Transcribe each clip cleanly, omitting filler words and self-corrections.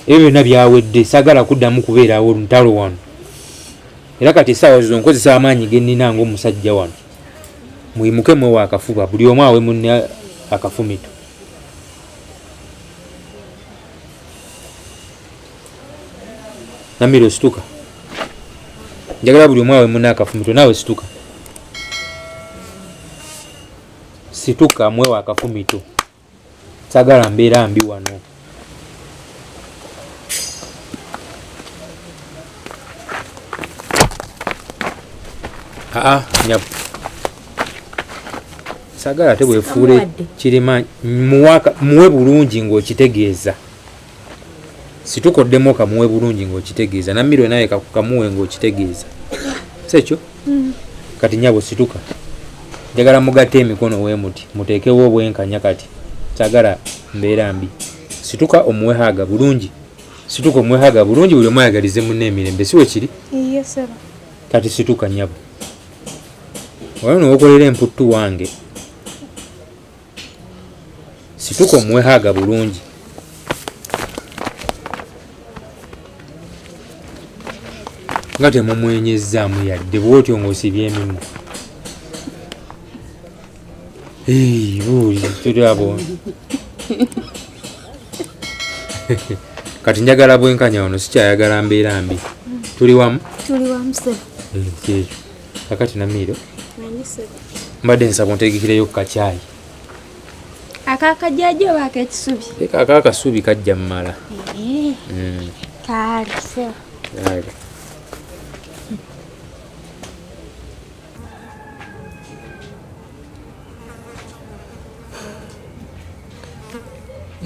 ebyo byonna byawedde saagala kuddamu kubeerawo ntalo wano era kati essaawa zo nkozesa amaanyi ge nnina ng'omusajja wano muyimuke mwewa akafuba buli omu awe munne akafumito Namiro situka njagala buli omu awe munne akafumito naawe situka mwewa akafumito saagala mbeera mbi wano nyabu saagala ate bwefuule kirima muwe bulungi ng'okitegeeza situkoddemu kamuwe bulungi ng'okitegeeza Namiro naye kamuwe ng'okitegeeza sekyo kati nyabo situka njagala mugatte emikono we muti muteekewo obwenkanya kati saagala mbeera mbi situka omuwehaga bulungi buli omu ayagalize munne emirembe si we kiri kati situka nyabo wano nowokolera emputtu wange situka omuwehaga bulungi nga temumwenyezaamu yadde bwotyo ng'osibye emimu buuli tulabo kati njagala bwenkanya wano sikyayagala mbeera mbi tuli wamu kakati Namiro mbadde nsaba ontegekereyo kacaayi akakajajo bakekisubi akakasubi kajja mmala kale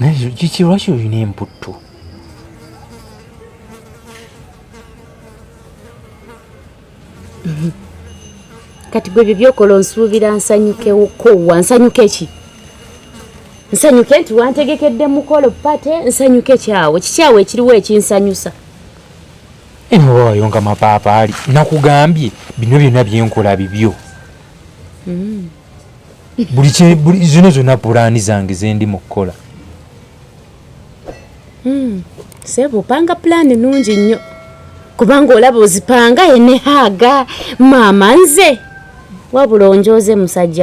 naye kiki lwaki olina emputtu kati gwe byokola nsuubira nsanyukeko nsanyuke ki nsanyuke nti wantegekedde mukolo pate nsanyuke kikyawe ekiriwo ekinsanyusa eno wayonga mapaapaali nakugambye bino byonna byenkola bibyo buli zino pulaani zange zendi mu kukola sebo upanga pulaani nungi nnyo kubanga olaba ozipanga enehaaga maama nze wabula onjooze musajja